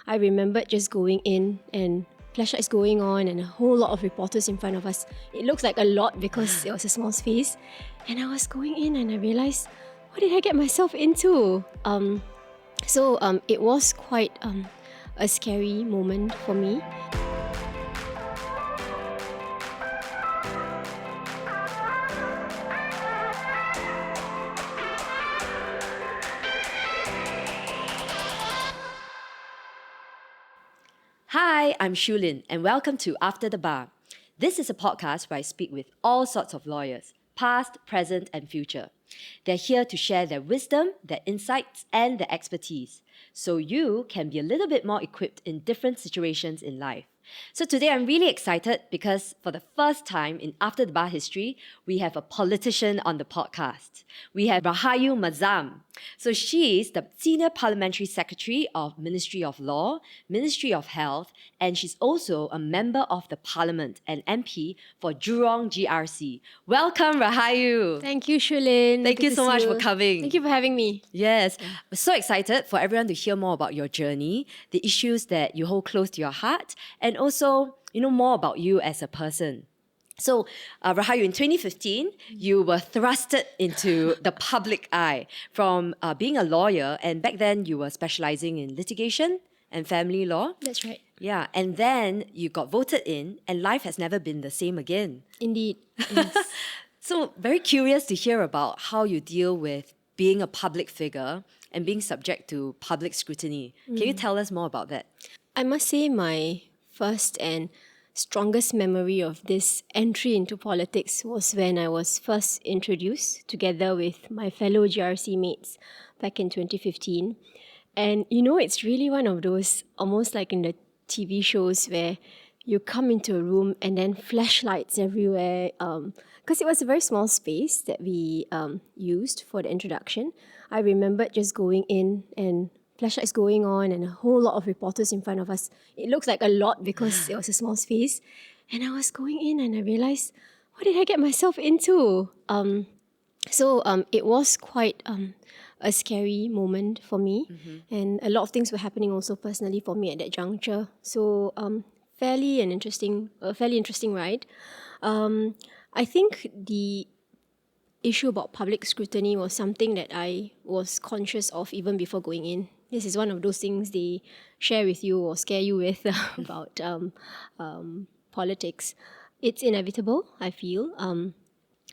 I remembered just going in and flashlights going on and a whole lot of reporters in front of us. It looks like a lot because it was a small space. And I was going in and I realised, what did I get myself into? So it was quite a scary moment for me. Hi, I'm Shulin, and welcome to After the Bar. This is a podcast where I speak with all sorts of lawyers, past, present, and future. They're here to share their wisdom, their insights, and their expertise, so you can be a little bit more equipped in different situations in life. So today I'm really excited because for the first time in After the Bar history, we have a politician on the podcast. We have Rahayu Mahzam. So she is the Senior Parliamentary Secretary of Ministry of Law, Ministry of Health, and she's also a member of the Parliament and MP for Jurong GRC. Welcome, Rahayu. Thank you, Shulin. Thank you so much for coming. Thank you for having me. Yes, we're so excited for everyone to hear more about your journey, the issues that you hold close to your heart, and also, more about you as a person. So, Rahayu, in 2015, you were thrusted into the public eye from being a lawyer, and back then you were specializing in litigation and family law. That's right. Yeah, and then you got voted in, and life has never been the same again. Indeed. Yes. So, very curious to hear about how you deal with being a public figure and being subject to public scrutiny. Can you tell us more about that? I must say my first and strongest memory of this entry into politics was when I was first introduced together with my fellow GRC mates back in 2015. And it's really one of those, almost like in the TV shows where you come into a room and then flashlights everywhere. Because it was a very small space that we used for the introduction. I remembered just going in and flashlights going on and a whole lot of reporters in front of us. It looks like a lot because it was a small space. And I was going in and I realised, what did I get myself into? So it was quite a scary moment for me. And a lot of things were happening also personally for me at that juncture. So fairly interesting ride. I think the issue about public scrutiny was something that I was conscious of even before going in. This is one of those things they share with you or scare you with about politics. It's inevitable, I feel.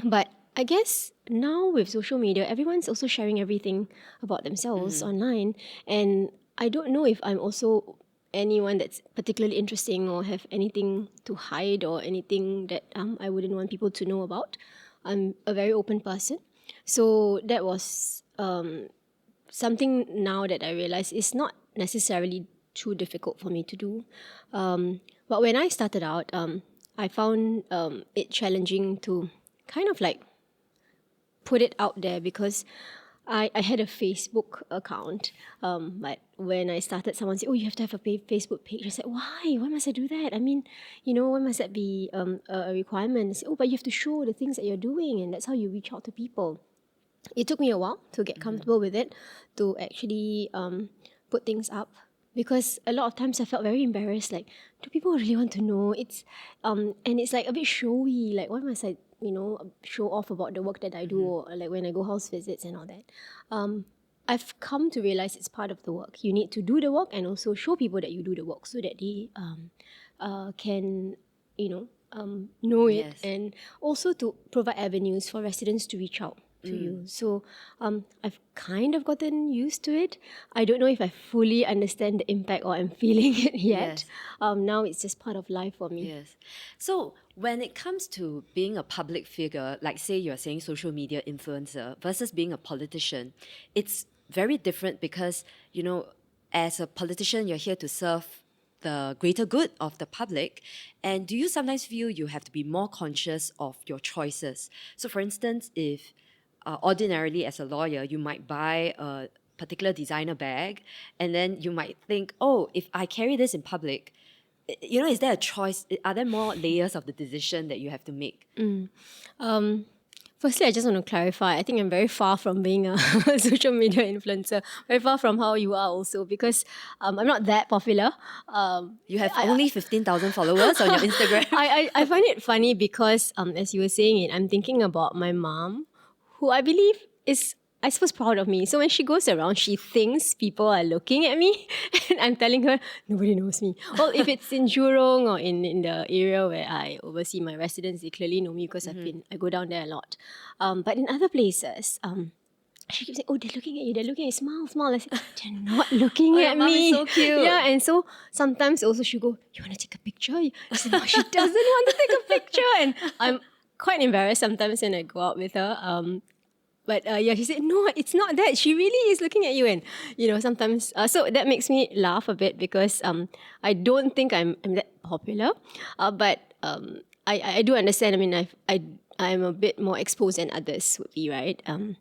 But I guess now with social media, everyone's also sharing everything about themselves online. And I don't know if I'm also anyone that's particularly interesting or have anything to hide or anything that I wouldn't want people to know about. I'm a very open person. So that was something now that I realize is not necessarily too difficult for me to do. But when I started out, I found it challenging to kind of like put it out there because I had a Facebook account, but when I started, someone said, "Oh, you have to have a Facebook page." I said, "Why? Why must I do that? I mean, why must that be a requirement?" I said, "Oh, but you have to show the things that you're doing, and that's how you reach out to people." It took me a while to get comfortable with it, to actually put things up, because a lot of times I felt very embarrassed. Like, do people really want to know? It's and it's like a bit showy. Like, why must I show off about the work that I do, or like when I go house visits and all that. I've come to realize it's part of the work. You need to do the work and also show people that you do the work so that they can, know it. Yes. And also to provide avenues for residents to reach out to you. So I've kind of gotten used to it. I don't know if I fully understand the impact or I'm feeling it yet. Yes. Now it's just part of life for me. Yes. So when it comes to being a public figure, like say you're saying social media influencer versus being a politician, it's very different because, as a politician, you're here to serve the greater good of the public. And do you sometimes feel you have to be more conscious of your choices? So for instance, if ordinarily as a lawyer, you might buy a particular designer bag and then you might think, oh, if I carry this in public, is there a choice? Are there more layers of the decision that you have to make? Firstly, I just want to clarify. I think I'm very far from being a social media influencer. Very far from how you are also, because I'm not that popular. You have only 15,000 followers on your Instagram. I find it funny because, as you were saying it, I'm thinking about my mom, who I believe is, I suppose, proud of me. So when she goes around, she thinks people are looking at me, and I'm telling her, nobody knows me. Well, if it's in Jurong or in the area where I oversee my residents, they clearly know me because I go down there a lot. But in other places, she keeps saying, "Oh, they're looking at you. They're looking at you. Smile, smile." I say, "They're not looking your at mom me." is so cute. Yeah, and so sometimes also she go, "You want to take a picture?" I say, "No, she doesn't want to take a picture," and I'm quite embarrassed sometimes when I go out with her. But yeah, she said, "No, it's not that. She really is looking at you." And sometimes, so that makes me laugh a bit because I don't think I'm that popular, but I do understand. I mean, I'm a bit more exposed than others would be, right? I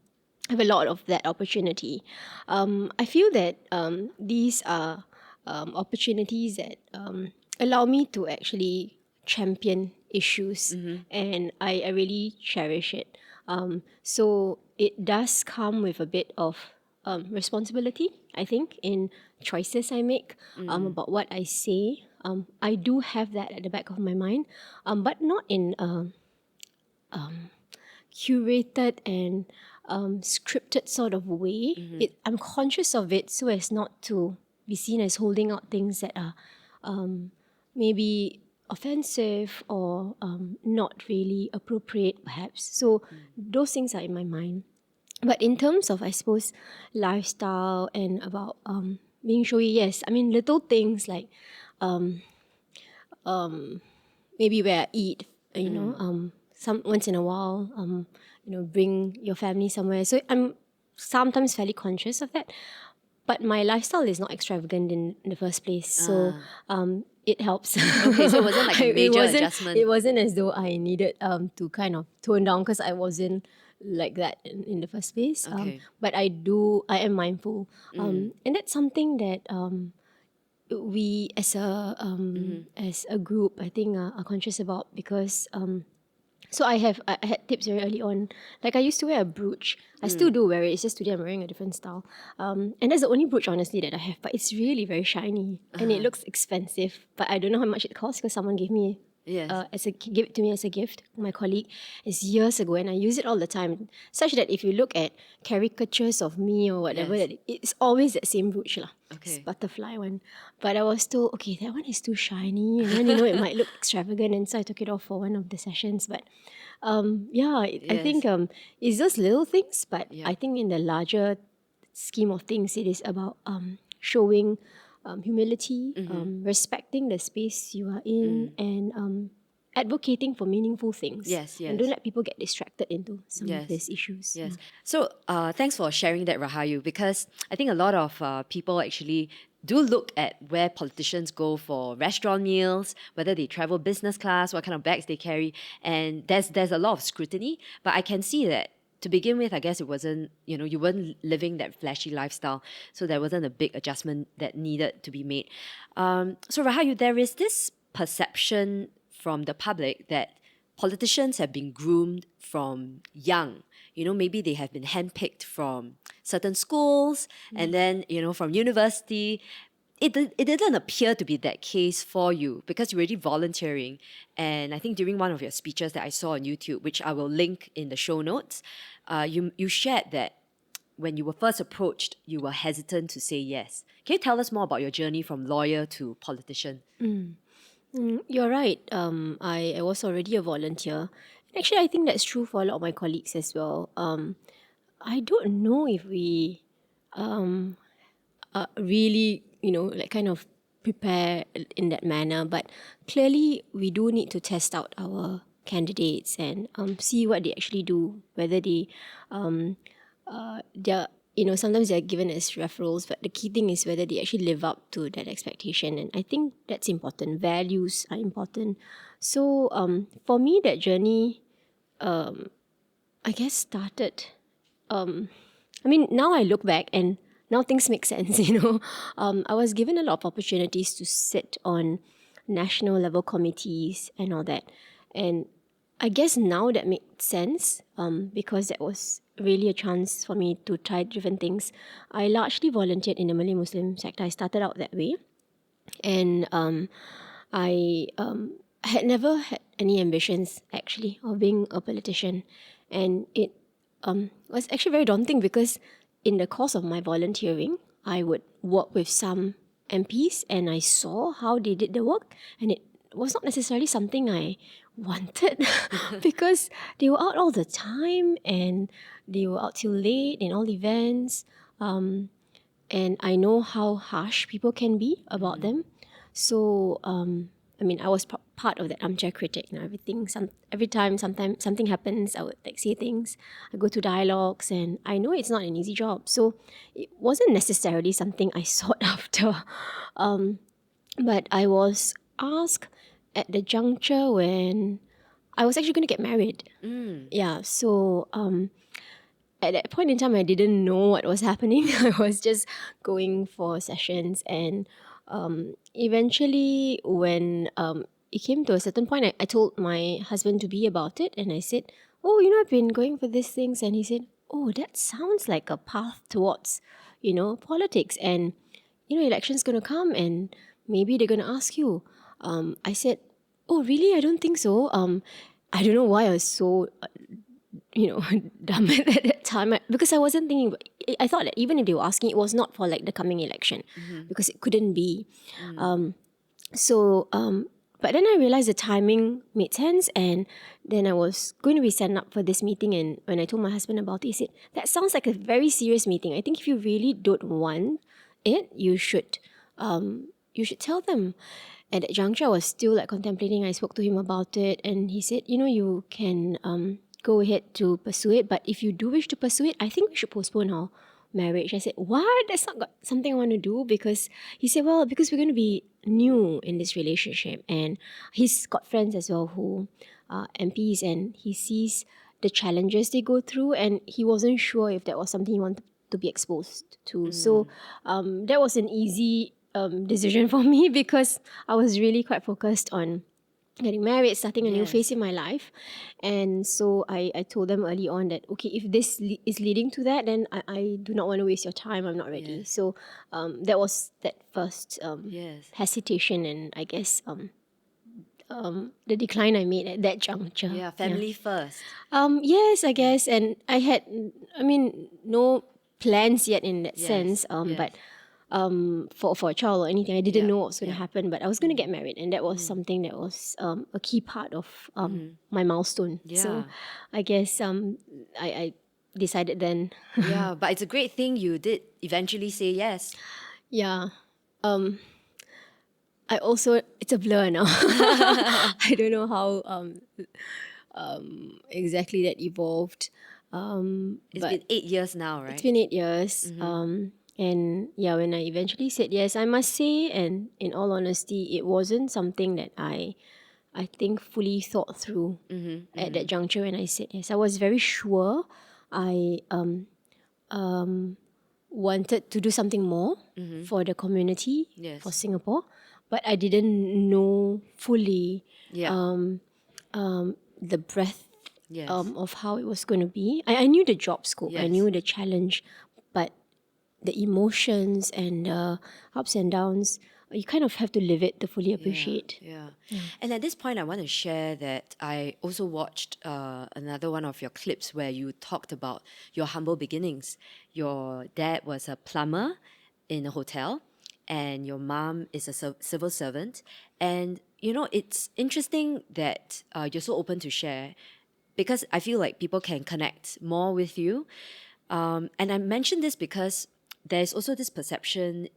have a lot of that opportunity. I feel that these are opportunities that allow me to actually champion issues, and I really cherish it. So it does come with a bit of responsibility, I think, in choices I make, about what I say. I do have that at the back of my mind, but not in curated and scripted sort of way. I'm conscious of it so as not to be seen as holding out things that are maybe offensive or not really appropriate, perhaps. So those things are in my mind. But in terms of, I suppose, lifestyle and about being showy, yes. I mean, little things like maybe where I eat, some once in a while, bring your family somewhere. So I'm sometimes fairly conscious of that. But my lifestyle is not extravagant in the first place, so it helps. Okay, so it wasn't like a It major wasn't- adjustment. It wasn't as though I needed to kind of tone down because I wasn't like that in the first place. Okay. But I am mindful, and that's something that we as a group, I think, are conscious about because so I had tips very early on. Like I used to wear a brooch. I still do wear it. It's just today I'm wearing a different style. And that's the only brooch honestly that I have. But it's really very shiny and it looks expensive. But I don't know how much it costs because someone gave me Yes. give it to me as a gift. My colleague, it's years ago, and I use it all the time. Such that if you look at caricatures of me or whatever, Yes. that it's always that same brooch lah. Okay. It's butterfly one. But I was told, okay, that one is too shiny, and then it might look extravagant, and so I took it off for one of the sessions. But I think it's just little things, but I think in the larger scheme of things, it is about showing humility, respecting the space you are in, and advocating for meaningful things. Yes, And don't let people get distracted into some of these issues. Yes. So thanks for sharing that, Rahayu, because I think a lot of people actually do look at where politicians go for restaurant meals, whether they travel business class, what kind of bags they carry, and there's a lot of scrutiny. But I can see that to begin with, I guess it wasn't, you weren't living that flashy lifestyle, so there wasn't a big adjustment that needed to be made. So Rahayu, there is this perception from the public that politicians have been groomed from young. Maybe they have been handpicked from certain schools and then, from university. It didn't appear to be that case for you because you're already volunteering. And I think during one of your speeches that I saw on YouTube, which I will link in the show notes, you shared that when you were first approached, you were hesitant to say yes. Can you tell us more about your journey from lawyer to politician? You're right. I was already a volunteer. Actually, I think that's true for a lot of my colleagues as well. I don't know if we really, like kind of prepare in that manner, but clearly we do need to test out our candidates and see what they actually do, whether they're sometimes they're given as referrals, but the key thing is whether they actually live up to that expectation. And I think that's important. Values are important. So for me, that journey, I guess started. Now I look back and now things make sense. I was given a lot of opportunities to sit on national level committees and all that, and I guess now that makes sense because that was really a chance for me to try different things. I largely volunteered in the Malay Muslim sector. I started out that way. And I had never had any ambitions actually of being a politician. And it was actually very daunting because in the course of my volunteering, I would work with some MPs and I saw how they did the work, and it was not necessarily something I wanted because they were out all the time and they were out till late in all events. And I know how harsh people can be about them. So, I mean, I was part of that armchair critic. Every time, sometimes something happens, I would like say things. I go to dialogues, and I know it's not an easy job. So, it wasn't necessarily something I sought after. But I was asked at the juncture when I was actually going to get married. Yeah. So, at that point in time, I didn't know what was happening. I was just going for sessions, and eventually, when it came to a certain point, I told my husband to be about it, and I said, "Oh, I've been going for these things," and he said, "Oh, that sounds like a path towards, politics, and election's gonna come, and maybe they're gonna ask you." I said, "Oh, really? I don't think so." I don't know why I was so dumb at that time because I wasn't thinking. I thought that even if they were asking, it was not for like the coming election because it couldn't be. But then I realized the timing made sense, and then I was going to be signed up for this meeting. And when I told my husband about it, he said, "That sounds like a very serious meeting. I think if you really don't want it, you should tell them." At that juncture, I was still like contemplating. I spoke to him about it, and he said, "You can go ahead to pursue it, but if you do wish to pursue it, I think we should postpone our marriage." I said, "What? That's not something I want to do." Because he said, "Well, because we're going to be new in this relationship," and he's got friends as well who are MPs, and he sees the challenges they go through, and he wasn't sure if that was something he wanted to be exposed to. So that was an easy decision for me because I was really quite focused on getting married, starting a new phase in my life. And so I told them early on that, okay, if this is leading to that, then I do not want to waste your time. I'm not ready. So that was that first hesitation, and I guess the decline I made at that juncture. Yeah, family first. Yes, I guess. And I had, no plans yet in that sense. But for a child or anything, I didn't know what was going to happen. But I was going to get married, and that was something that was a key part of my milestone. So I guess I decided then. Yeah, but it's a great thing you did eventually say yes. Yeah. I also, it's a blur now. I don't know how exactly that evolved. It's been 8 years now, right? It's been 8 years. And yeah, when I eventually said yes, I must say, and in all honesty, it wasn't something that I think fully thought through at that juncture when I said yes. I was very sure I wanted to do something more for the community, for Singapore, but I didn't know fully the breadth of how it was going to be. I knew the job scope, I knew the challenge, but the emotions and the ups and downs, you kind of have to live it to fully appreciate. Yeah. And at this point, I want to share that I also watched another one of your clips where you talked about your humble beginnings. Your dad was a plumber in a hotel, and your mom is a civil servant. And, it's interesting that you're so open to share because I feel like people can connect more with you. And I mention this because there's also this perception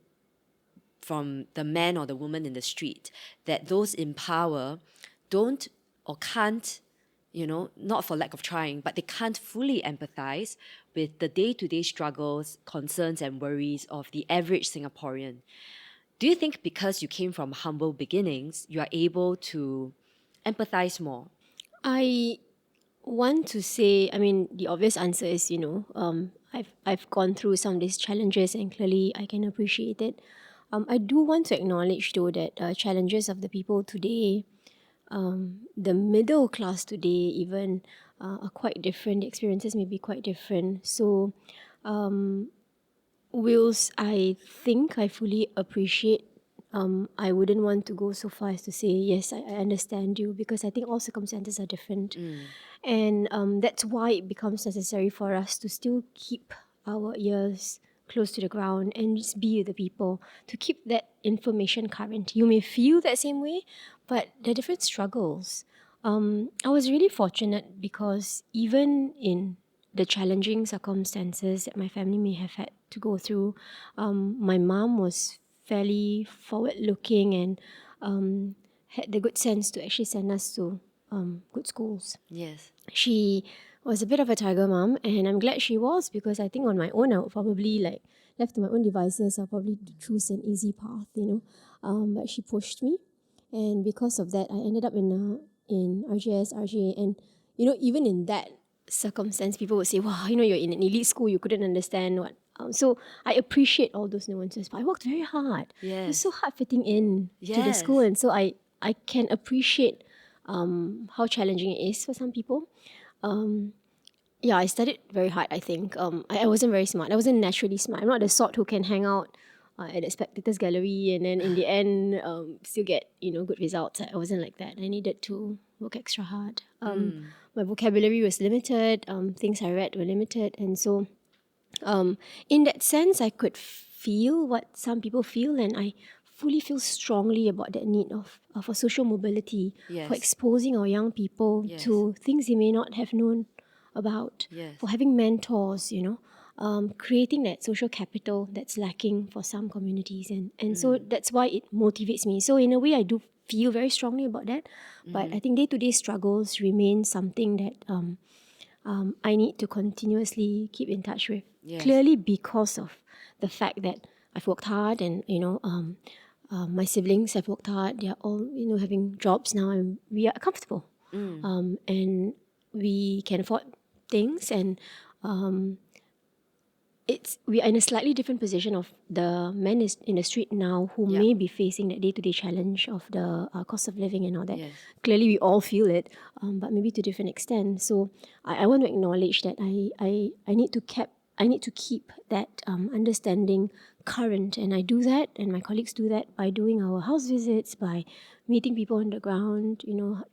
from the man or the woman in the street that those in power don't or can't, not for lack of trying, but they can't fully empathize with the day-to-day struggles, concerns, and worries of the average Singaporean. Do you think because you came from humble beginnings, you are able to empathize more? I want to say, the obvious answer is, I've gone through some of these challenges and clearly I can appreciate it. I do want to acknowledge though that challenges of the people today the middle class today even are quite different. The experiences may be quite different. So, whilst I think I fully appreciate, I wouldn't want to go so far as to say, yes, I understand you, because I think all circumstances are different. And that's why it becomes necessary for us to still keep our ears close to the ground and just be with the people to keep that information current. You may feel that same way, but there are different struggles. I was really fortunate because even in the challenging circumstances that my family may have had to go through, my mom was fairly forward-looking and had the good sense to actually send us to good schools. Yes. She was a bit of a tiger mom, and I'm glad she was, because I think on my own I would probably, like, left to my own devices, I'll probably choose an easy path, but she pushed me, and because of that I ended up in RGS, RGA, and even in that circumstance people would say, wow, you're in an elite school, you couldn't understand what. So I appreciate all those nuances, but I worked very hard. It was Yes. so hard fitting in to the school, Yes. and so I can appreciate how challenging it is for some people. Yeah, I studied very hard, I think. I wasn't very smart. I wasn't naturally smart. I'm not the sort who can hang out at the spectators gallery and then in the end still get, good results. I wasn't like that. I needed to work extra hard. My vocabulary was limited. Things I read were limited. And so in that sense, I could feel what some people feel, and I fully feel strongly about that need for social mobility, for Yes. exposing our young people Yes. to things they may not have known about, Yes. for having mentors, creating that social capital that's lacking for some communities. And so that's why it motivates me. So in a way, I do feel very strongly about that. But I think day-to-day struggles remain something that I need to continuously keep in touch with. Yes. Clearly, because of the fact that I've worked hard, and my siblings have worked hard. They are all having jobs now, and we are comfortable, and we can afford things, and we are in a slightly different position of the men in the street now who Yeah. may be facing that day-to-day challenge of the cost of living and all that. Yes. Clearly, we all feel it, but maybe to different extent. So I want to acknowledge that I need to keep that understanding current, and I do that, and my colleagues do that by doing our house visits, by meeting people on the ground,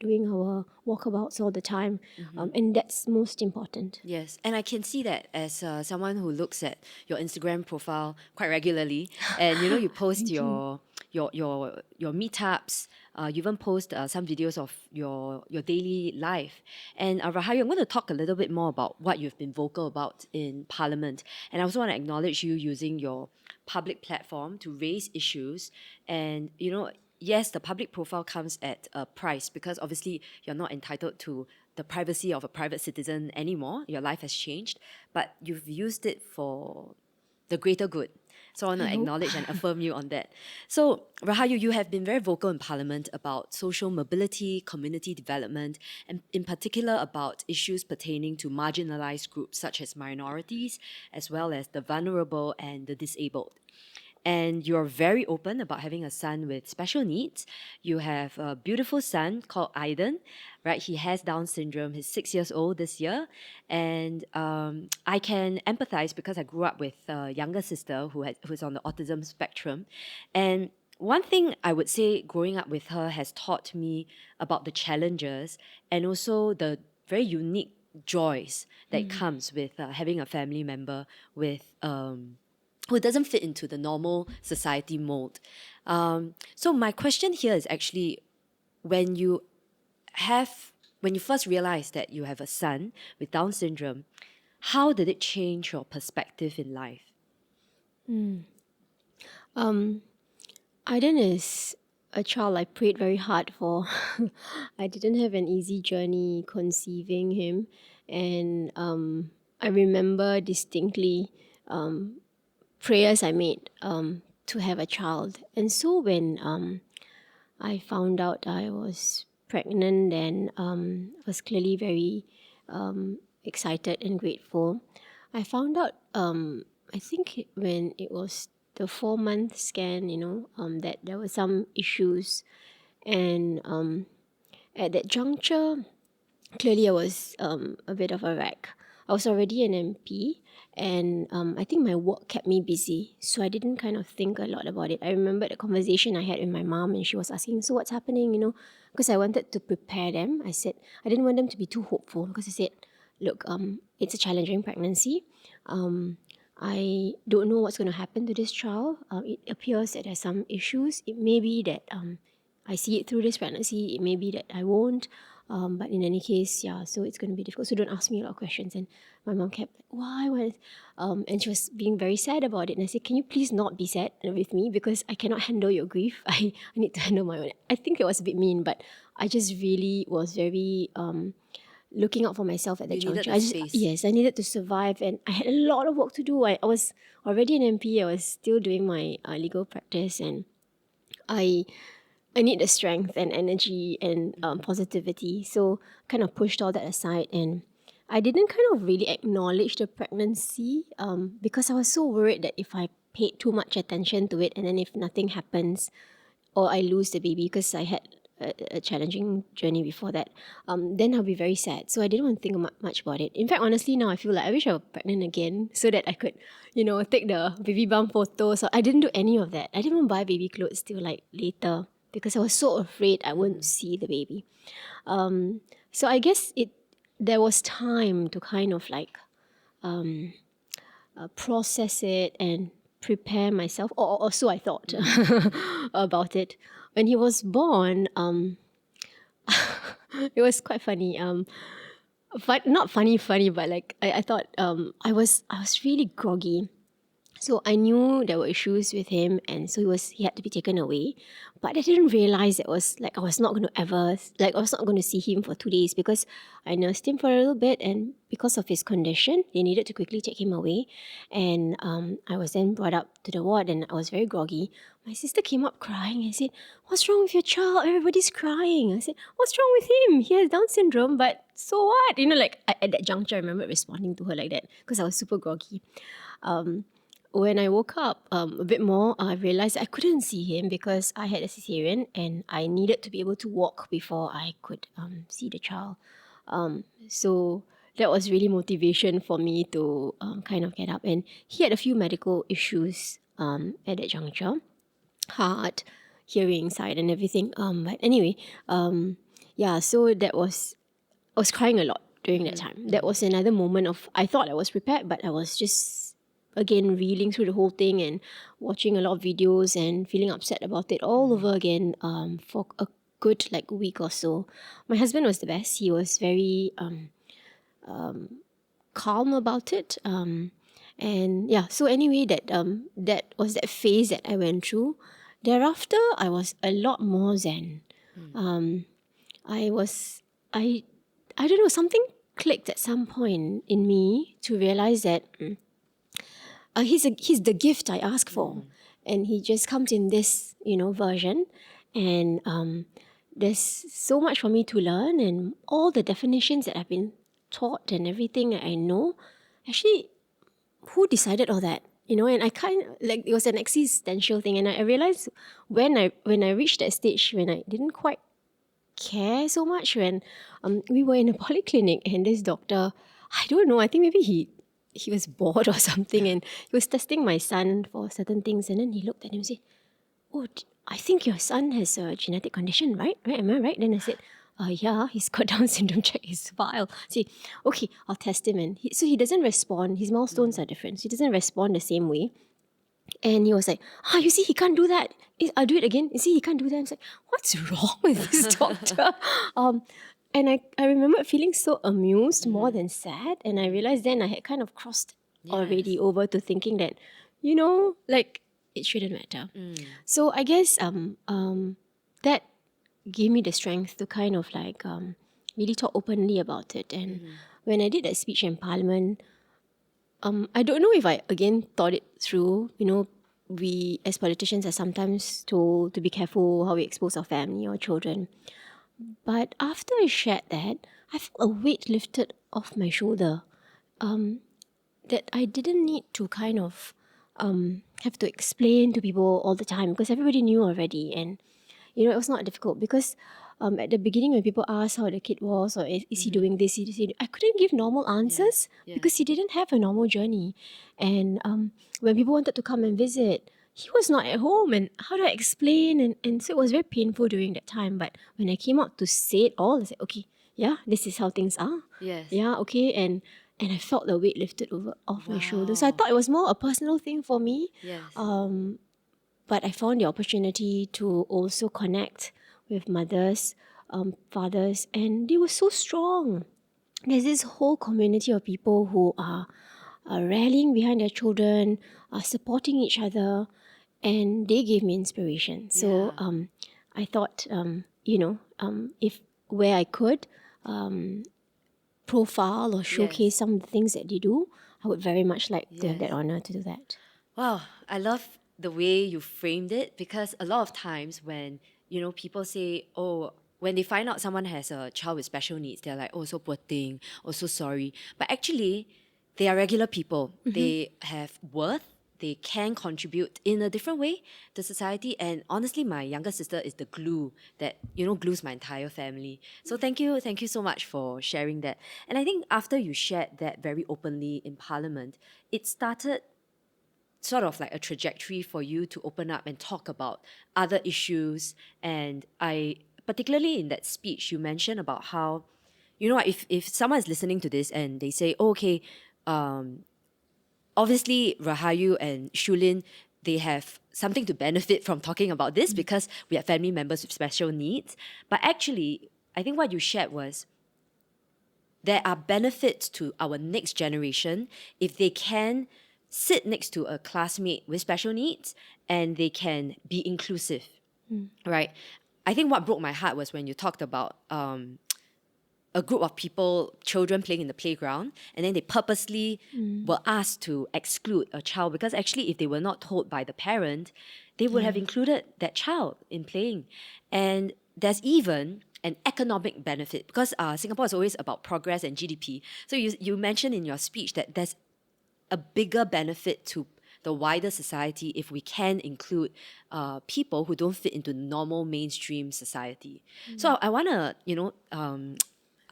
doing our walkabouts all the time, and that's most important. Yes, and I can see that as someone who looks at your Instagram profile quite regularly, and you post Thank you. your meetups. You even post some videos of your daily life. And Rahayu, I'm going to talk a little bit more about what you've been vocal about in Parliament, and I also want to acknowledge you using your public platform to raise issues. And yes, the public profile comes at a price, because obviously you're not entitled to the privacy of a private citizen anymore. Your life has changed, but you've used it for the greater good. So I want I to hope. acknowledge and affirm you on that. So, Rahayu, you have been very vocal in Parliament about social mobility, community development, and in particular about issues pertaining to marginalised groups such as minorities, as well as the vulnerable and the disabled. And you're very open about having a son with special needs. You have a beautiful son called Aiden, right? He has Down syndrome. He's 6 years old this year. And I can empathize because I grew up with a younger sister who's on the autism spectrum. And one thing I would say growing up with her has taught me about the challenges and also the very unique joys that comes with having a family member with who doesn't fit into the normal society mold. So my question here is actually, when you first realize that you have a son with Down syndrome, how did it change your perspective in life? Aiden is a child I prayed very hard for. I didn't have an easy journey conceiving him, and I remember distinctly prayers I made to have a child. And so when I found out I was pregnant and was clearly very excited and grateful, I found out, I think when it was the 4-month scan, that there were some issues, and at that juncture, clearly I was a bit of a wreck. I was already an MP, and I think my work kept me busy, so I didn't kind of think a lot about it. I remember the conversation I had with my mom, and she was asking, "So what's happening?" Because I wanted to prepare them. I said I didn't want them to be too hopeful, because I said, "Look, it's a challenging pregnancy. I don't know what's going to happen to this child. It appears that there's some issues. It may be that I see it through this pregnancy. It may be that I won't. But in any case, yeah, so it's going to be difficult. So don't ask me a lot of questions." And my mom kept, "Why? Why?" And she was being very sad about it. And I said, "Can you please not be sad with me? Because I cannot handle your grief. I need to handle my own." I think it was a bit mean, but I just really was very looking out for myself at that You needed juncture. the space. Yes, I needed to survive, and I had a lot of work to do. I was already an MP. I was still doing my legal practice, and I need the strength and energy and positivity. So kind of pushed all that aside, and I didn't kind of really acknowledge the pregnancy because I was so worried that if I paid too much attention to it, and then if nothing happens or I lose the baby, because I had a challenging journey before that, then I'll be very sad. So I didn't want to think much about it. In fact, honestly, now I feel like I wish I were pregnant again so that I could, take the baby bump photos. So I didn't do any of that. I didn't even buy baby clothes till like later because I was so afraid I wouldn't see the baby. So I guess there was time to kind of like process it and prepare myself, or so I thought about it. When he was born, it was quite funny. Not funny, but like I thought I was really groggy. So I knew there were issues with him, and so he had to be taken away. But I didn't realize it was like I was not going to see him for 2 days, because I nursed him for a little bit, and because of his condition, they needed to quickly take him away. And I was then brought up to the ward, and I was very groggy. My sister came up crying and said, "What's wrong with your child? Everybody's crying." I said, "What's wrong with him? He has Down syndrome, but so what?" At that juncture, I remember responding to her like that because I was super groggy. When I woke up a bit more, I realized I couldn't see him because I had a cesarean and I needed to be able to walk before I could see the child. So that was really motivation for me to kind of get up. And he had a few medical issues at that juncture, heart, hearing, sight, and everything. But anyway, yeah. So I was crying a lot during that time. That was another moment of, I thought I was prepared, but I was just again reeling through the whole thing and watching a lot of videos and feeling upset about it all over again for a good like week or so. My husband was the best. He was very calm about it. And yeah, so anyway, that was that phase that I went through. Thereafter, I was a lot more zen. I was I don't know, something clicked at some point in me to realize that he's the gift I asked for, and he just comes in this version, and there's so much for me to learn, and all the definitions that I've been taught and everything that I know, actually, who decided all that? And I kind of like, it was an existential thing, and I realized when I reached that stage when I didn't quite care so much, when we were in a polyclinic and this doctor, I don't know, I think maybe he was bored or something, and he was testing my son for certain things, and then he looked at him and said, "Oh, I think your son has a genetic condition, right? Am I right?" Then I said, "Yeah, he's got Down syndrome, check his file." Say, "Okay, I'll test him." And so he doesn't respond. His milestones are different. So he doesn't respond the same way. And he was like, "You see, he can't do that. I'll do it again. You see, he can't do that." I was like, "What's wrong with this doctor?" And I remember feeling so amused more than sad. And I realized then I had kind of crossed already over to thinking that, like, it shouldn't matter. So I guess that gave me the strength to kind of like really talk openly about it. And when I did that speech in Parliament, I don't know if I again thought it through. We as politicians are sometimes told to be careful how we expose our family or children. But after I shared that, I felt a weight lifted off my shoulder. That I didn't need to kind of have to explain to people all the time, because everybody knew already. And it was not difficult because at the beginning when people asked how the kid was, or is he doing this, I couldn't give normal answers because he didn't have a normal journey. And when people wanted to come and visit, he was not at home, and how do I explain? And so it was very painful during that time. But when I came out to say it all, I said, okay, yeah, this is how things are. Yes. Yeah, okay. And I felt the weight lifted off my shoulders. So I thought it was more a personal thing for me. Yes. But I found the opportunity to also connect with mothers, fathers, and they were so strong. There's this whole community of people who are rallying behind their children, are supporting each other, and they gave me inspiration. So I thought, if where I could profile or showcase some of the things that they do, I would very much like to have that honor to do that. Wow, I love the way you framed it, because a lot of times when, people say, oh, when they find out someone has a child with special needs, they're like, oh, so poor thing, oh, so sorry. But actually, they are regular people. They have worth. They can contribute in a different way to society. And honestly, my younger sister is the glue that, glues my entire family. So thank you so much for sharing that. And I think after you shared that very openly in Parliament, it started sort of like a trajectory for you to open up and talk about other issues. And I, particularly in that speech, you mentioned about how, if someone is listening to this and they say, oh, okay, obviously Rahayu and Shulin, they have something to benefit from talking about this because we have family members with special needs. But actually, I think what you shared was there are benefits to our next generation if they can sit next to a classmate with special needs and they can be inclusive, right? I think what broke my heart was when you talked about a group of people, children playing in the playground, and then they purposely were asked to exclude a child because actually if they were not told by the parent, they would have included that child in playing. And there's even an economic benefit because Singapore is always about progress and GDP. So you mentioned in your speech that there's a bigger benefit to the wider society if we can include people who don't fit into normal mainstream society. So I want to,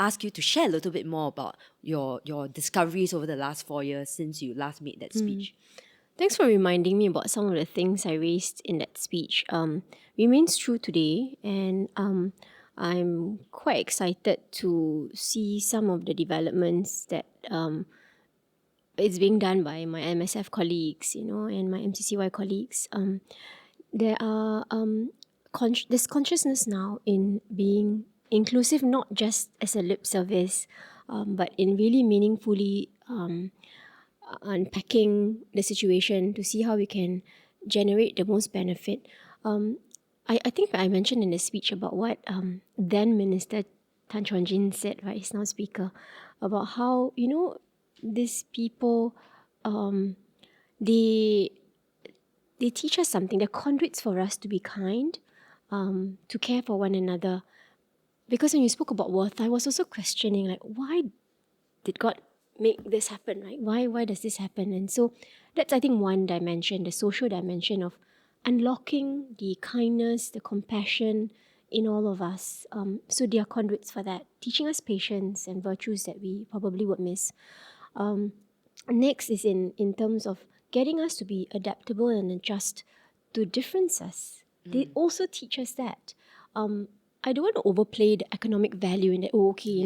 ask you to share a little bit more about your discoveries over the last 4 years since you last made that speech. Thanks for reminding me about some of the things I raised in that speech. Remains true today, and I'm quite excited to see some of the developments that is being done by my MSF colleagues, and my MCCY colleagues. There are there's consciousness now in being inclusive, not just as a lip service, but in really meaningfully unpacking the situation to see how we can generate the most benefit. I think I mentioned in the speech about what then Minister Tan Chuan Jin said, right, he's now speaker, about how, these people, they teach us something. They're conduits for us to be kind, to care for one another. Because when you spoke about worth, I was also questioning, like, why did God make this happen, right? Why does this happen? And so that's, I think, one dimension, the social dimension of unlocking the kindness, the compassion in all of us. So they are conduits for that, teaching us patience and virtues that we probably would miss. Next is in terms of getting us to be adaptable and adjust to differences. They also teach us that. I don't want to overplay the economic value in that,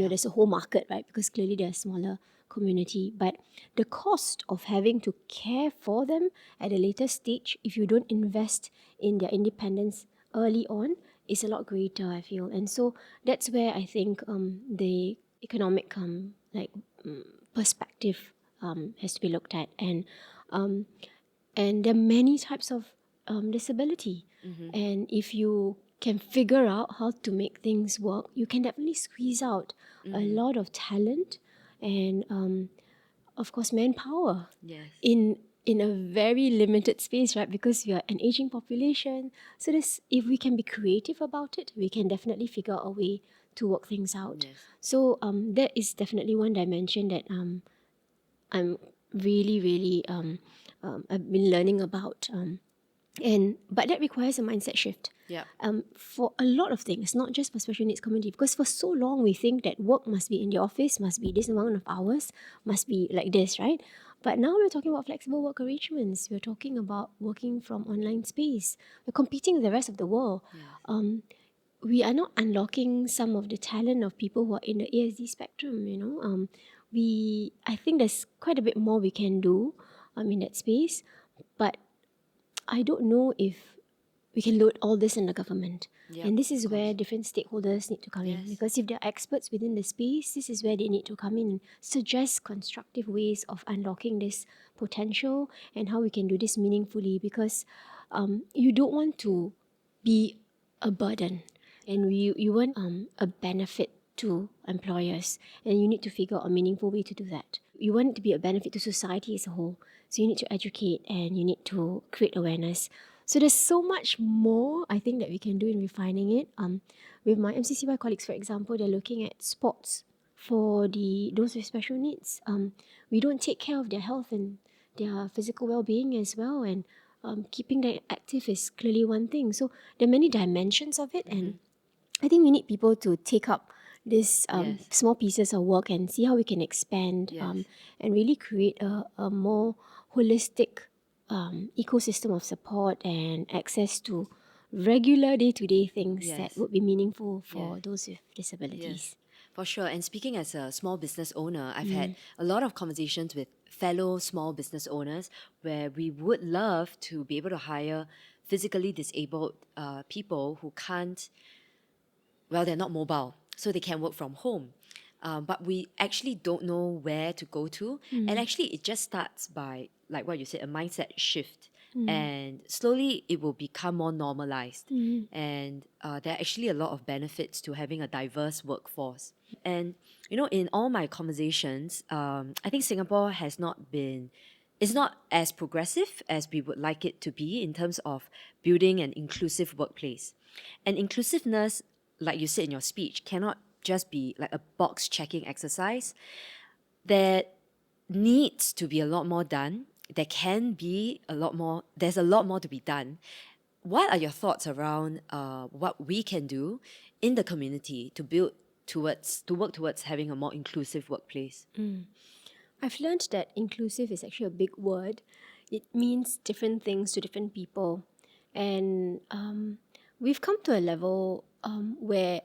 there's a whole market, right? Because clearly they're a smaller community. But the cost of having to care for them at a later stage, if you don't invest in their independence early on, is a lot greater, I feel. And so that's where I think the economic perspective has to be looked at. And there are many types of disability. And if you can figure out how to make things work, you can definitely squeeze out a lot of talent and, of course, manpower in a very limited space, right? Because we are an aging population. So if we can be creative about it, we can definitely figure out a way to work things out. So that is definitely one dimension that I'm really, really I've been learning about. But that requires a mindset shift. Yeah. For a lot of things, not just for special needs community, because for so long we think that work must be in the office, must be this amount of hours, must be like this, right? But now we're talking about flexible work arrangements. We're talking about working from online space. We're competing with the rest of the world. We are not unlocking some of the talent of people who are in the ASD spectrum, I think there's quite a bit more we can do in that space, but I don't know if we can load all this in the government. Yep, And this is of where course. different stakeholders need to come in. Yes. Because if they're experts within the space, this is where they need to come in and suggest constructive ways of unlocking this potential and how we can do this meaningfully. Because you don't want to be a burden, and you want a benefit to employers, and you need to figure out a meaningful way to do that. You want it to be a benefit to society as a whole, so you need to educate and you need to create awareness. So there's so much more I think that we can do in refining it. With my MCCY colleagues, for example, they're looking at sports for those with special needs. We don't take care of their health and their physical well-being as well, and keeping them active is clearly one thing. So there are many dimensions of it, and I think we need people to take up this Yes. small pieces of work and see how we can expand Yes. and really create a more holistic ecosystem of support and access to regular day-to-day things that Yes. would be meaningful for Yes. those with disabilities. Yes, for sure. And speaking as a small business owner, I've had a lot of conversations with fellow small business owners where we would love to be able to hire physically disabled people who can't, well, they're not mobile, so they can work from home. But we actually don't know where to go to. And actually, it just starts by, like what you said, a mindset shift. And slowly it will become more normalized. And there are actually a lot of benefits to having a diverse workforce. And, in all my conversations, I think Singapore has not been, is not as progressive as we would like it to be in terms of building an inclusive workplace. And inclusiveness, like you said in your speech, cannot just be like a box checking exercise. There needs to be a lot more done. There can be a lot more, there's a lot more to be done. What are your thoughts around what we can do in the community to work towards having a more inclusive workplace? I've learned that inclusive is actually a big word. It means different things to different people. And we've come to a level where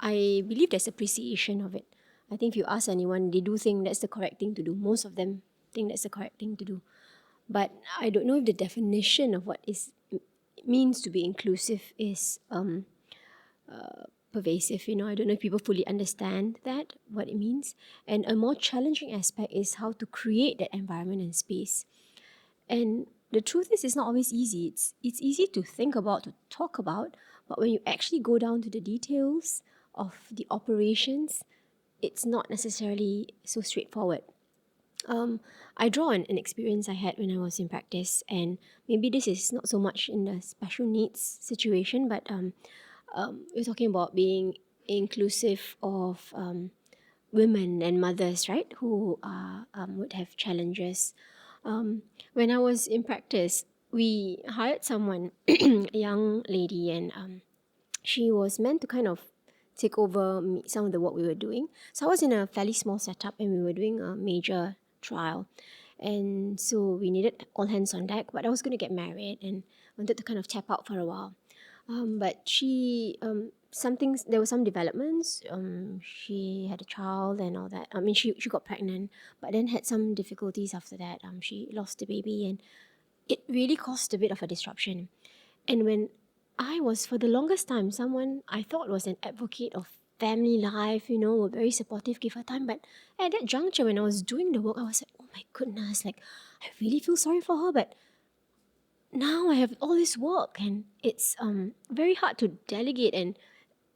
I believe there's appreciation of it. I think if you ask anyone, they do think that's the correct thing to do. Most of them think that's the correct thing to do. But I don't know if the definition of what it means to be inclusive is pervasive. I don't know if people fully understand that, what it means. And a more challenging aspect is how to create that environment and space. And the truth is, it's not always easy. It's easy to think about, to talk about, but when you actually go down to the details of the operations, it's not necessarily so straightforward. I draw on an experience I had when I was in practice, and maybe this is not so much in the special needs situation, but we're talking about being inclusive of women and mothers, right, who would have challenges. When I was in practice, we hired someone, a young lady, and she was meant to kind of take over some of the work we were doing. So I was in a fairly small setup and we were doing a major trial. And so we needed all hands on deck, but I was going to get married and wanted to kind of tap out for a while. But there were some developments. She had a child and all that. I mean, she got pregnant, but then had some difficulties after that. She lost the baby, and it really caused a bit of a disruption. And when I was, for the longest time, someone I thought was an advocate of family life, were very supportive, give her time. But at that juncture, when I was doing the work, I was like, oh my goodness, like, I really feel sorry for her, but now I have all this work and it's very hard to delegate, and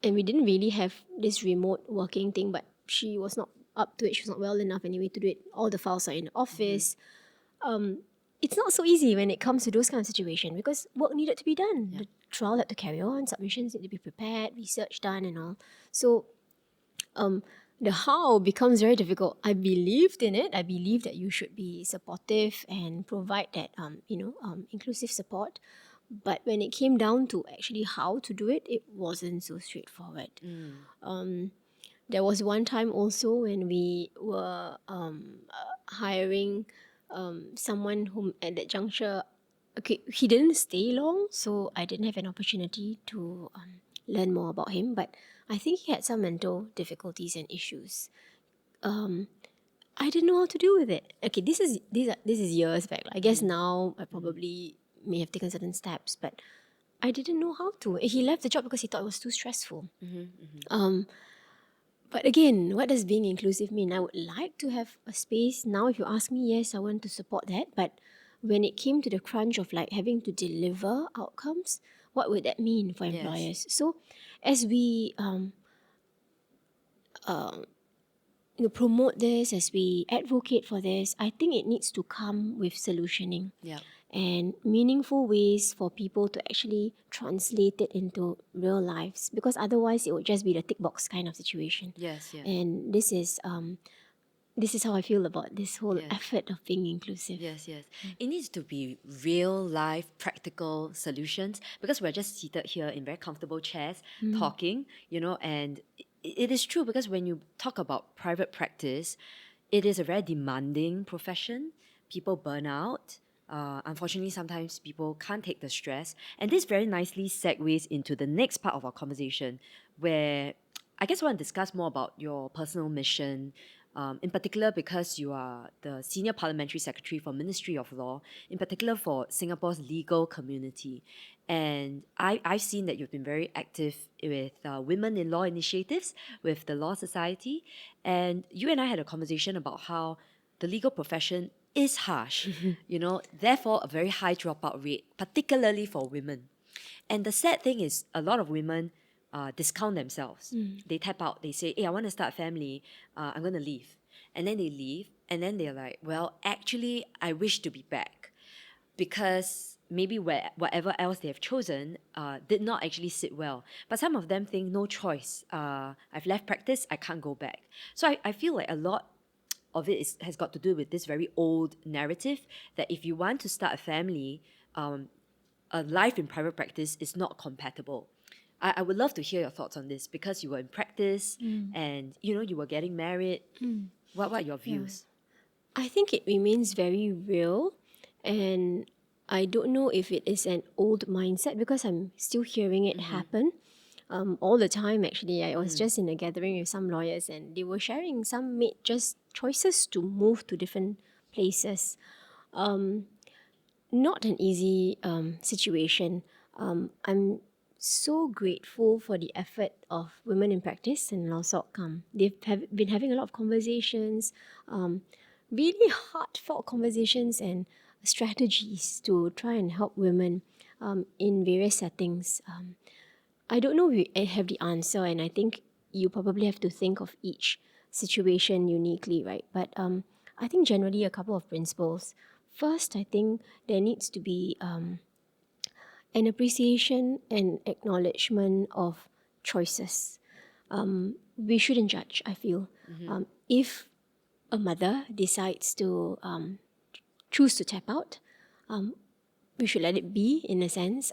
we didn't really have this remote working thing, but she was not up to it. She was not well enough anyway to do it. All the files are in the office. It's not so easy when it comes to those kind of situations because work needed to be done. The trial had to carry on, submissions need to be prepared, research done and all. So the how becomes very difficult. I believed in it. I believe that you should be supportive and provide that inclusive support. But when it came down to actually how to do it, it wasn't so straightforward. There was one time also when we were hiring someone whom at that juncture, okay, he didn't stay long, so I didn't have an opportunity to learn more about him. But I think he had some mental difficulties and issues. I didn't know how to deal with it. Okay, this is years back. I guess now I probably may have taken certain steps, but I didn't know how to. He left the job because he thought it was too stressful. But again, what does being inclusive mean? I would like to have a space. Now, if you ask me, yes, I want to support that. But when it came to the crunch of like having to deliver outcomes, what would that mean for employers? So, as we promote this, as we advocate for this, I think it needs to come with solutioning. Yeah. And meaningful ways for people to actually translate it into real lives, because otherwise it would just be the tick box kind of situation. Yes, yeah. And this is how I feel about this whole effort of being inclusive. Yes, yes. It needs to be real life, practical solutions, because we're just seated here in very comfortable chairs talking, and it is true, because when you talk about private practice, it is a very demanding profession. People burn out. Unfortunately, sometimes people can't take the stress. And this very nicely segues into the next part of our conversation, where I guess I want to discuss more about your personal mission, in particular because you are the Senior Parliamentary Secretary for Ministry of Law, in particular for Singapore's legal community. And I've seen that you've been very active with women in law initiatives, with the Law Society. And you and I had a conversation about how the legal profession is harsh, therefore a very high dropout rate, particularly for women. And the sad thing is, a lot of women discount themselves. They tap out, they say, hey, I want to start a family, I'm going to leave. And then they leave, and then they're like, well, actually, I wish to be back, because maybe whatever else they have chosen did not actually sit well. But some of them think, no choice. I've left practice, I can't go back. So I feel like a lot of it has got to do with this very old narrative that if you want to start a family, a life in private practice is not compatible. I would love to hear your thoughts on this, because you were in practice and you were getting married. What are your views? I think it remains very real, and I don't know if it is an old mindset, because I'm still hearing it happen all the time. Actually, I was just in a gathering with some lawyers, and they were sharing some made just choices to move to different places. Not an easy situation. I'm so grateful for the effort of women in practice and LawSoc. They've been having a lot of conversations, really heartfelt conversations and strategies to try and help women in various settings. I don't know if we have the answer, and I think you probably have to think of each situation uniquely, right? But I think generally a couple of principles. First, I think there needs to be an appreciation and acknowledgement of choices. We shouldn't judge, I feel. If a mother decides to choose to tap out, we should let it be, in a sense,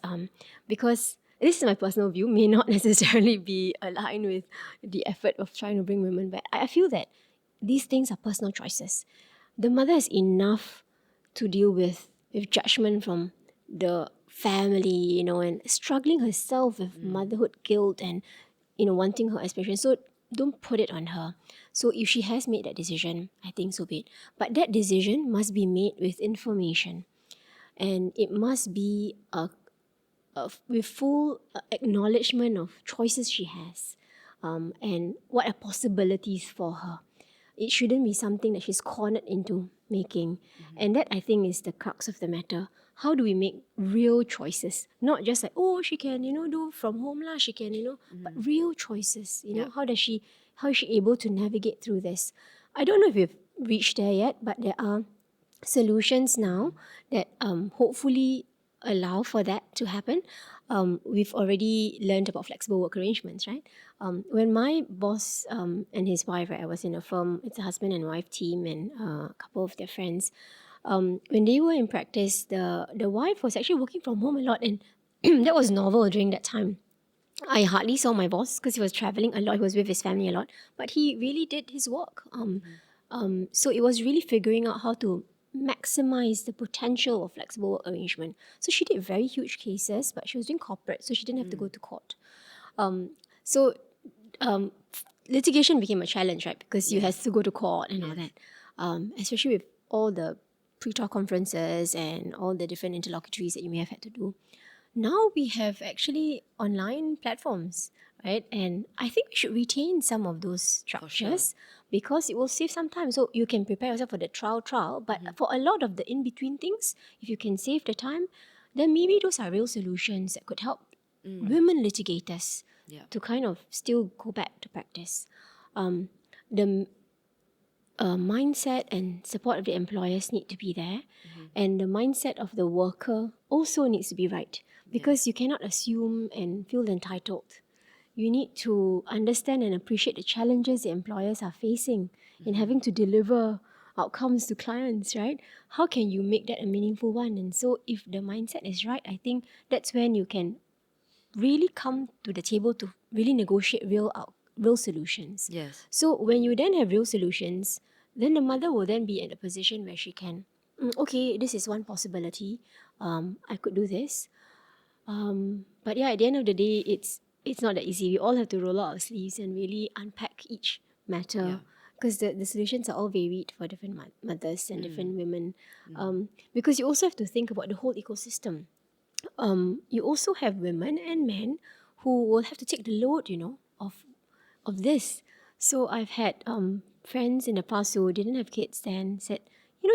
because this is my personal view, may not necessarily be aligned with the effort of trying to bring women back. I feel that these things are personal choices. The mother has enough to deal with judgment from the family, and struggling herself with motherhood guilt and, wanting her aspiration. So don't put it on her. So if she has made that decision, I think so be it. But that decision must be made with information, and it must be with full acknowledgement of choices she has, and what are possibilities for her. It shouldn't be something that she's cornered into making. And that, I think, is the crux of the matter. How do we make real choices? Not just like, oh, she can, do from home lah, she can, but real choices. How is she able to navigate through this? I don't know if we've reached there yet, but there are solutions now that hopefully allow for that to happen. We've already learned about flexible work arrangements, right? When my boss and his wife, right, I was in a firm, it's a husband and wife team and a couple of their friends. when they were in practice, the wife was actually working from home a lot, and that was novel during that time. I hardly saw my boss because he was traveling a lot. He was with his family a lot, but he really did his work. So it was really figuring out how to maximize the potential of flexible work arrangement. So she did very huge cases, but she was doing corporate, so she didn't have to go to court. So litigation became a challenge, right? Because you have to go to court and all that, especially with all the pre-trial conferences and all the different interlocutories that you may have had to do. Now we have actually online platforms, right? And I think we should retain some of those structures because it will save some time. So you can prepare yourself for the trial, but for a lot of the in-between things, if you can save the time, then maybe those are real solutions that could help women litigators to kind of still go back to practice. The mindset and support of the employers need to be there, and the mindset of the worker also needs to be right, because you cannot assume and feel entitled. You need to understand and appreciate the challenges the employers are facing in having to deliver outcomes to clients, right? How can you make that a meaningful one? And so if the mindset is right, I think that's when you can really come to the table to really negotiate real solutions. Yes. So when you then have real solutions, then the mother will then be in a position where she can, okay, this is one possibility. I could do this. But yeah, at the end of the day, it's not that easy. We all have to roll out our sleeves and really unpack each matter, because the solutions are all varied for different mothers and different women. Because you also have to think about the whole ecosystem. You also have women and men who will have to take the load, of this. So I've had friends in the past who didn't have kids then said,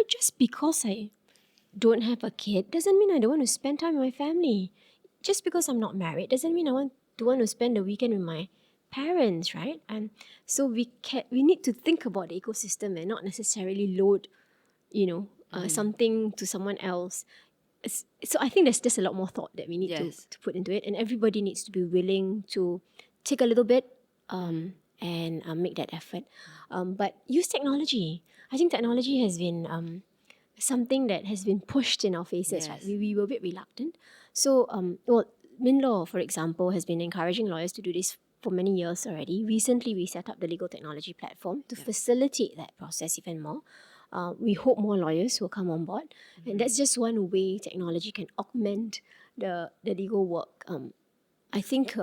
just because I don't have a kid doesn't mean I don't want to spend time with my family. Just because I'm not married doesn't mean I want to spend the weekend with my parents, right? And so we need to think about the ecosystem and not necessarily load, something to someone else. So I think there's just a lot more thought that we need to put into it, and everybody needs to be willing to take a little bit and make that effort. But use technology. I think technology has been something that has been pushed in our faces, right? We were a bit reluctant. So, MinLaw, for example, has been encouraging lawyers to do this for many years already. Recently, we set up the legal technology platform to facilitate that process even more. We hope more lawyers will come on board. And that's just one way technology can augment the legal work. I think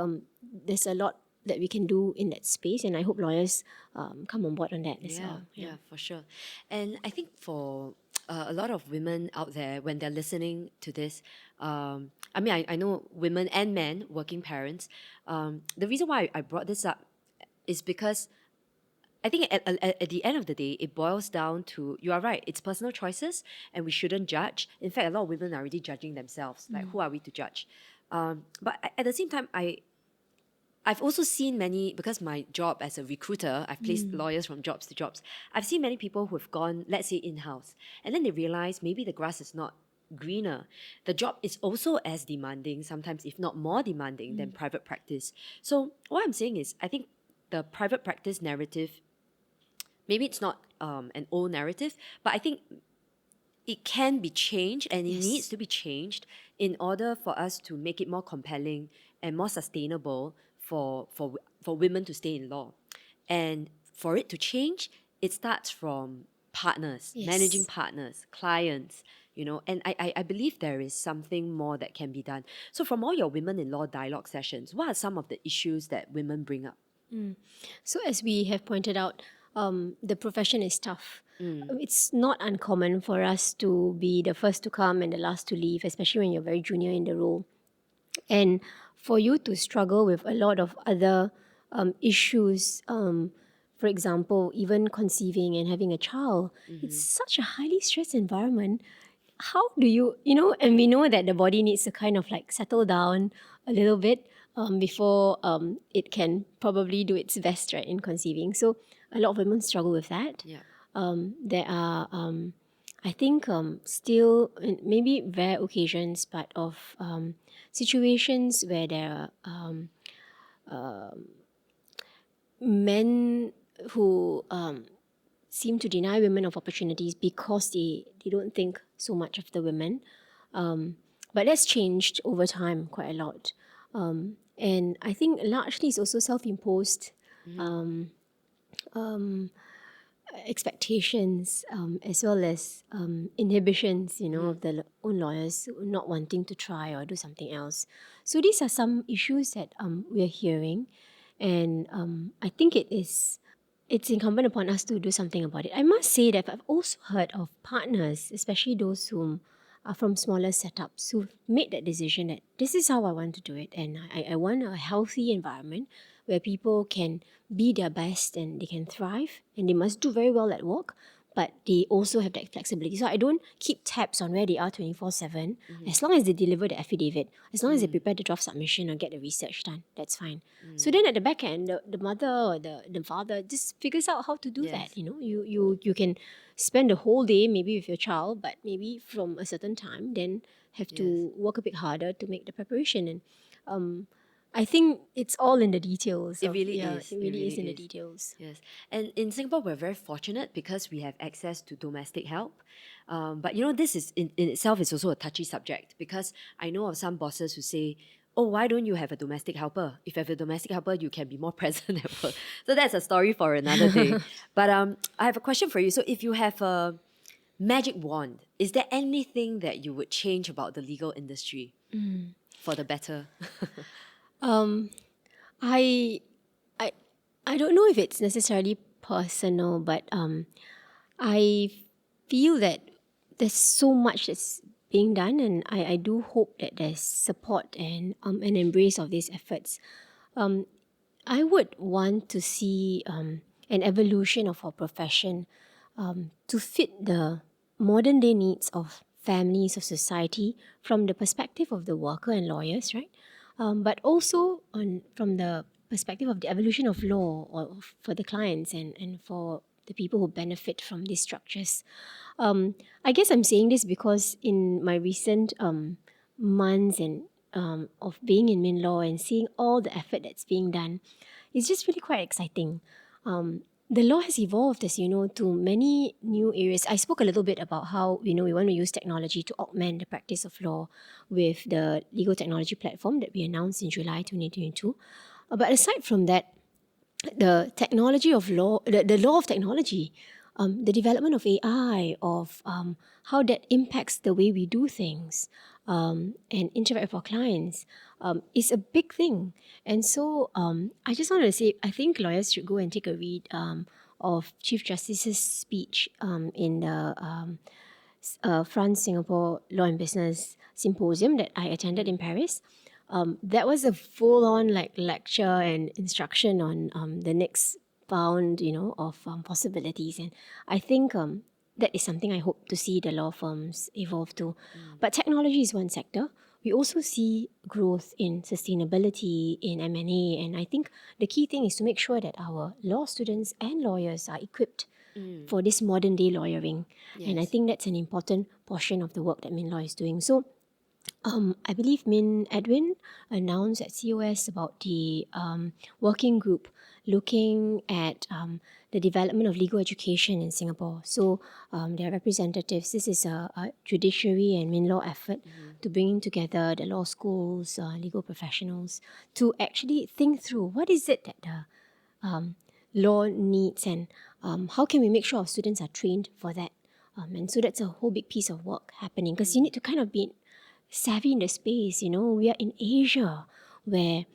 there's a lot that we can do in that space, and I hope lawyers come on board on that as well. Yeah, for sure. And I think for a lot of women out there, when they're listening to this, I know women and men, working parents. The reason why I brought this up is because I think at the end of the day, it boils down to, you are right, it's personal choices and we shouldn't judge. In fact, a lot of women are already judging themselves. Like, who are we to judge? But at the same time, I've also seen many, because my job as a recruiter, I've placed lawyers from jobs to jobs. I've seen many people who have gone, let's say, in-house, and then they realize maybe the grass is not greener. The job is also as demanding, sometimes if not more demanding than private practice. So what I'm saying is, I think the private practice narrative, maybe it's not an old narrative, but I think it can be changed, and it needs to be changed in order for us to make it more compelling and more sustainable for women to stay in law. And for it to change, it starts from partners, managing partners, clients, and I believe there is something more that can be done. So from all your women in law dialogue sessions, what are some of the issues that women bring up? So as we have pointed out, the profession is tough. It's not uncommon for us to be the first to come and the last to leave, especially when you're very junior in the role. And for you to struggle with a lot of other issues, for example, even conceiving and having a child, it's such a highly stressed environment. How do you, and we know that the body needs to kind of like settle down a little bit before it can probably do its best, right, in conceiving. So a lot of women struggle with that. There are, I think, still maybe rare occasions, but of situations where there are men who seem to deny women of opportunities because they don't think so much of the women. But that's changed over time quite a lot. And I think largely it's also self-imposed expectations, as well as inhibitions, of the own lawyers not wanting to try or do something else. So these are some issues that we're hearing, and I think it's incumbent upon us to do something about it. I must say that I've also heard of partners, especially those whom are from smaller setups, who've made that decision that this is how I want to do it, and I want a healthy environment where people can be their best and they can thrive, and they must do very well at work, but they also have that flexibility. So I don't keep tabs on where they are 24/7. As long as they deliver the affidavit, as long as they prepare the draft submission or get the research done, that's fine. So then at the back end, the mother or the father just figures out how to do that. You can spend the whole day maybe with your child, but maybe from a certain time, then have to work a bit harder to make the preparation. And I think it's all in the details. It really is. It really is in the details. Yes. And in Singapore, we're very fortunate because we have access to domestic help. But this is in itself is also a touchy subject, because I know of some bosses who say, oh, why don't you have a domestic helper? If you have a domestic helper, you can be more present at work. So that's a story for another day. But I have a question for you. So if you have a magic wand, is there anything that you would change about the legal industry for the better? I I I don't know if it's necessarily personal, but I feel that there's so much that's being done, and I do hope that there's support and an embrace of these efforts. I would want to see an evolution of our profession to fit the modern day needs of families, of society, from the perspective of the worker and lawyers, right? But also from the perspective of the evolution of law for the clients and for the people who benefit from these structures. I guess I'm saying this because in my recent months and of being in Min Law and seeing all the effort that's being done, it's just really quite exciting. The law has evolved, as you know, to many new areas. I spoke a little bit about how we want to use technology to augment the practice of law with the legal technology platform that we announced in July 2022. But aside from that, the technology of law, the law of technology, the development of AI, of how that impacts the way we do things and interact with our clients is a big thing. And so I just wanted to say, I think lawyers should go and take a read of Chief Justice's speech in the France Singapore Law and Business Symposium that I attended in Paris. That was a full-on lecture and instruction on the next bound, of possibilities, and I think that is something I hope to see the law firms evolve to. But technology is one sector. We also see growth in sustainability, in M&A, and I think the key thing is to make sure that our law students and lawyers are equipped for this modern day lawyering. And I think that's an important portion of the work that Min Law is doing. So I believe Min Edwin announced at COS about the working group looking at the development of legal education in Singapore. So their representatives, this is a judiciary and Min Law effort to bring together the law schools, legal professionals, to actually think through what is it that the law needs, and how can we make sure our students are trained for that. And so that's a whole big piece of work happening, because you need to kind of be savvy in the space. We are in Asia, where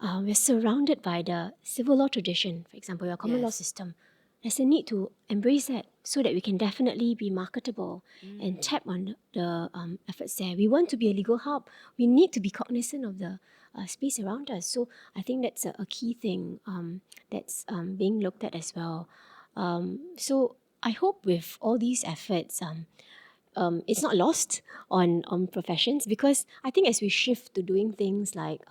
we're surrounded by the civil law tradition, for example, your common law system. There's a need to embrace that so that we can definitely be marketable and tap on the efforts there. We want to be a legal hub. We need to be cognizant of the space around us. So I think that's a key thing that's being looked at as well. So I hope with all these efforts, it's not lost on professions, because I think as we shift to doing things like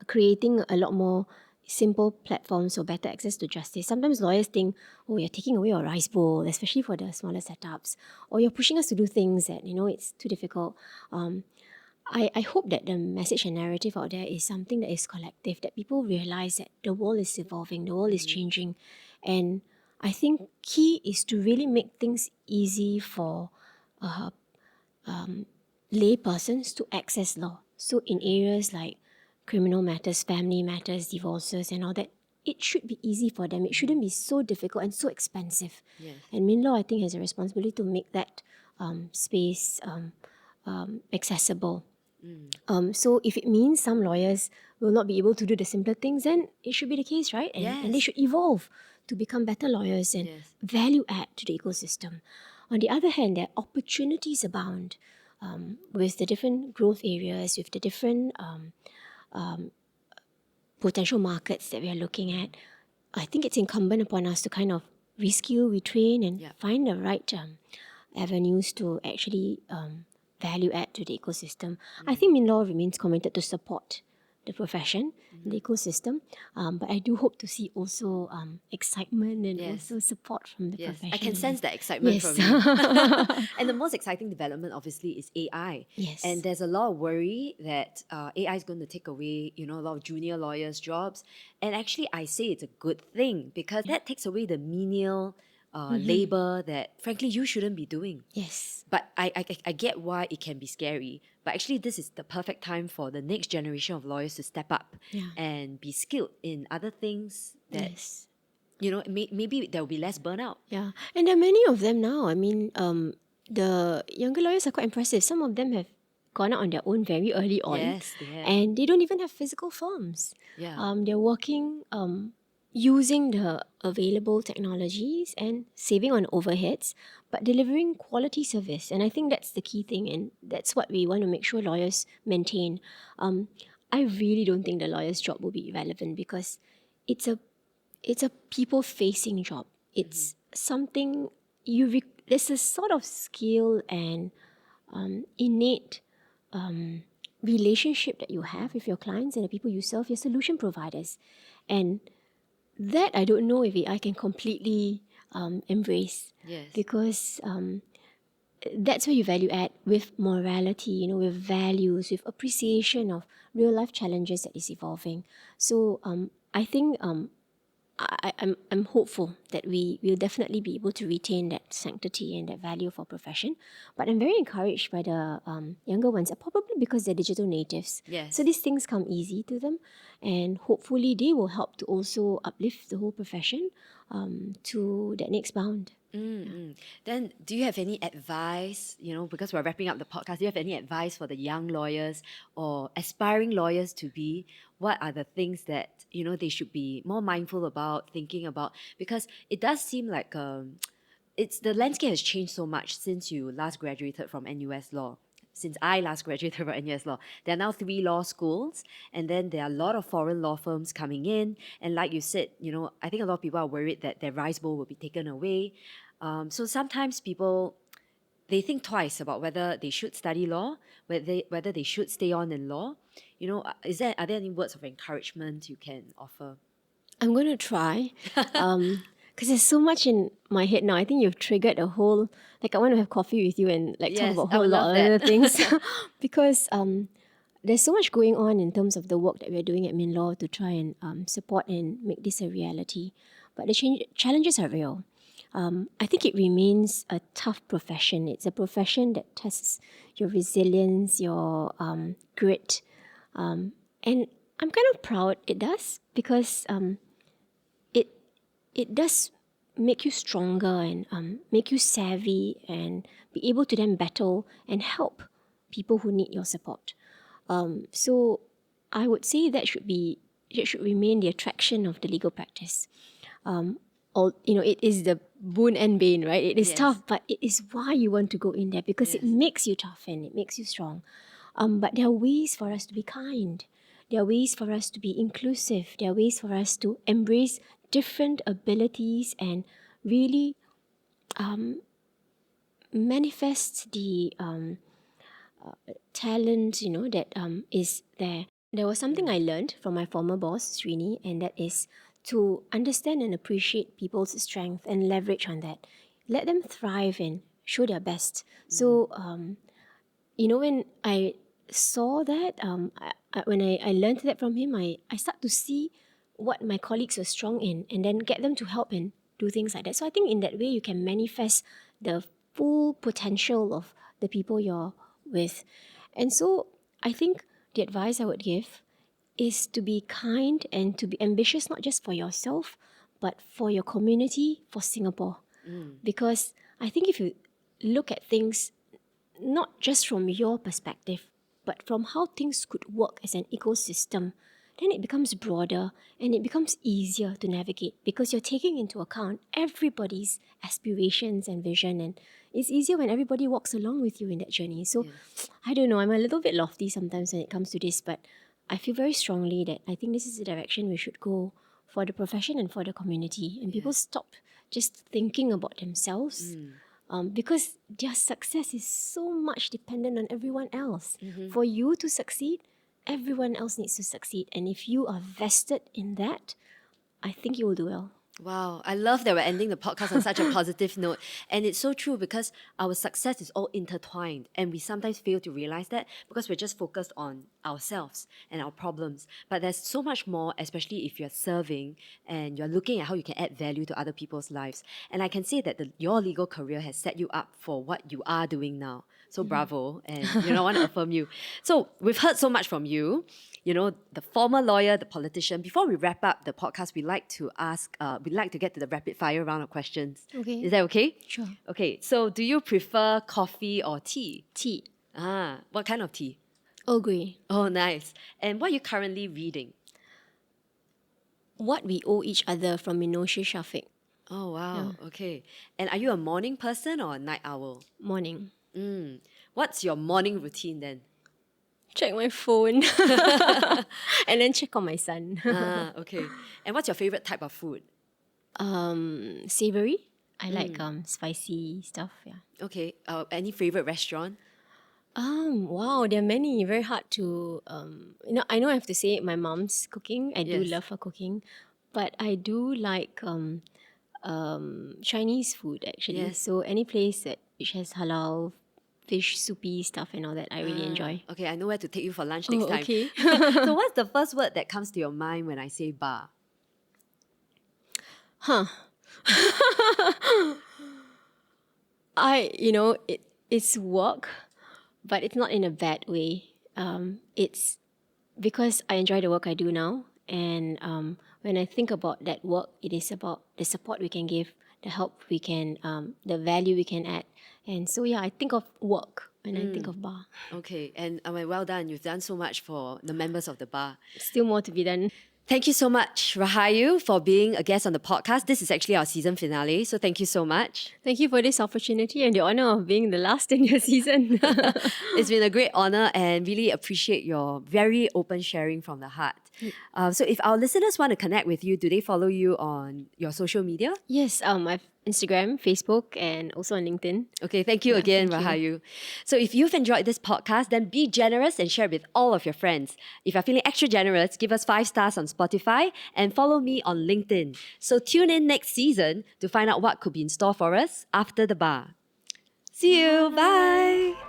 creating a lot more simple platforms for better access to justice, sometimes lawyers think, oh, you're taking away our rice bowl, especially for the smaller setups, or you're pushing us to do things that, it's too difficult. I hope that the message and narrative out there is something that is collective, that people realize that the world is evolving, the world is changing, and I think key is to really make things easy for lay persons to access law. So in areas like criminal matters, family matters, divorces and all that, it should be easy for them. It shouldn't be so difficult and so expensive. Yes. And MinLaw, I think, has a responsibility to make that space accessible. So if it means some lawyers will not be able to do the simpler things, then it should be the case, right? And they Yes. should evolve to become better lawyers and Yes. value add to the ecosystem. On the other hand, there are opportunities abound with the different growth areas, with the different potential markets that we are looking at. I think it's incumbent upon us to kind of reskill, retrain, and Yeah. find the right avenues to actually value add to the ecosystem. I think MinLaw remains committed to support the profession, the ecosystem, but I do hope to see also excitement and Yes. also support from the Yes, profession. I can sense that excitement Yes. from you. And the most exciting development, obviously, is AI. Yes. And there's a lot of worry that AI is going to take away, a lot of junior lawyers' jobs. And actually, I say it's a good thing because that takes away the menial labor that, frankly, you shouldn't be doing. Yes. But I get why it can be scary. But actually, this is the perfect time for the next generation of lawyers to step up Yeah. and be skilled in other things that, Yes. maybe there will be less burnout. Yeah. And there are many of them now. I mean, the younger lawyers are quite impressive. Some of them have gone out on their own very early on. Yes, they have. And they don't even have physical firms. Yeah. They're working using the available technologies and saving on overheads, but delivering quality service. And I think that's the key thing, and that's what we want to make sure lawyers maintain. I really don't think the lawyer's job will be irrelevant because it's a people facing job. It's something there's a sort of skill and innate relationship that you have with your clients and the people you serve, your solution providers. And that I don't know if I can completely embrace. Yes. Because that's where you value add with morality, with values, with appreciation of real life challenges that is evolving. So I think I'm hopeful that we will definitely be able to retain that sanctity and that value of our profession. But I'm very encouraged by the younger ones, probably because they're digital natives. Yes. So these things come easy to them, and hopefully they will help to also uplift the whole profession to that next bound. Then, do you have any advice, because we're wrapping up the podcast, do you have any advice for the young lawyers or aspiring lawyers to be? What are the things that, they should be more mindful about, thinking about? Because it does seem like the landscape has changed so much since you last graduated from NUS Law. Since I last graduated from NUS Law, there are now 3 law schools, and then there are a lot of foreign law firms coming in. And like you said, I think a lot of people are worried that their rice bowl will be taken away. So sometimes people, they think twice about whether they should study law, whether they should stay on in law. Are there any words of encouragement you can offer? I'm going to try. Because there's so much in my head now. I think you've triggered a whole, I want to have coffee with you and talk Yes, about a I whole would lot love of other that. things. Because there's so much going on in terms of the work that we're doing at MinLaw to try and support and make this a reality. But the challenges are real. I think it remains a tough profession. It's a profession that tests your resilience, your grit. And I'm kind of proud it does because it does make you stronger and make you savvy and be able to then battle and help people who need your support. So I would say that should remain the attraction of the legal practice. It is the boon and bane, right? It is Yes. tough, but it is why you want to go in there because it Yes. makes you tough and it makes you strong. But there are ways for us to be kind. There are ways for us to be inclusive. There are ways for us to embrace different abilities and really manifest the talent, that is there. There was something I learned from my former boss, Srini, and that is to understand and appreciate people's strength and leverage on that. Let them thrive and show their best. So, when I saw that, when I learned that from him, I start to see what my colleagues were strong in and then get them to help and do things like that. So I think in that way you can manifest the full potential of the people you're with. And so I think the advice I would give is to be kind and to be ambitious, not just for yourself, but for your community, for Singapore. Because I think if you look at things not just from your perspective, but from how things could work as an ecosystem, then it becomes broader and it becomes easier to navigate because you're taking into account everybody's aspirations and vision, and it's easier when everybody walks along with you in that journey. So I don't know, I'm a little bit lofty sometimes when it comes to this, but I feel very strongly that I think this is the direction we should go for the profession and for the community, and people stop just thinking about themselves. Because their success is so much dependent on everyone else. For you to succeed, everyone else needs to succeed. And if you are vested in that, I think you will do well. Wow, I love that we're ending the podcast on such a positive note. And it's so true because our success is all intertwined, and we sometimes fail to realize that because we're just focused on ourselves and our problems. But there's so much more, especially if you're serving and you're looking at how you can add value to other people's lives. And I can say that your legal career has set you up for what you are doing now. So bravo, and I want to affirm you. So we've heard so much from you. The former lawyer, the politician. Before we wrap up the podcast, we'd like to get to the rapid fire round of questions. Okay. Is that okay? Sure. Okay, so do you prefer coffee or tea? Tea. What kind of tea? Earl Grey. Oh, nice. And what are you currently reading? What We Owe Each Other from Minoshi Shafiq. Oh, wow. Okay. And are you a morning person or a night owl? Morning. What's your morning routine then? Check my phone. And then check on my son. Okay. And what's your favorite type of food? Savoury. I like spicy stuff, yeah. Okay. Any favorite restaurant? Wow, there are many. Very hard to I know I have to say my mom's cooking. I do Yes. love her cooking. But I do like Chinese food actually. Yes. So any place which has halal fish soupy stuff and all that, I really enjoy. Okay, I know where to take you for lunch next time. Okay. So what's the first word that comes to your mind when I say bar? It's work, but it's not in a bad way. It's because I enjoy the work I do now, and when I think about that work, it is about the support we can give, the help we can, the value we can add, and so I think of work when I think of bar. Okay, and well done. You've done so much for the members of the bar. Still more to be done. Thank you so much, Rahayu, for being a guest on the podcast. This is actually our season finale, so thank you so much. Thank you for this opportunity and the honor of being the last in your season. It's been a great honor and really appreciate your very open sharing from the heart. So if our listeners want to connect with you, do they follow you on your social media? Yes, I've Instagram, Facebook, and also on LinkedIn. Okay, thank you again, thank Rahayu. So if you've enjoyed this podcast, then be generous and share it with all of your friends. If you're feeling extra generous, give us 5 stars on Spotify and follow me on LinkedIn. So tune in next season to find out what could be in store for us after the bar. See you. Bye.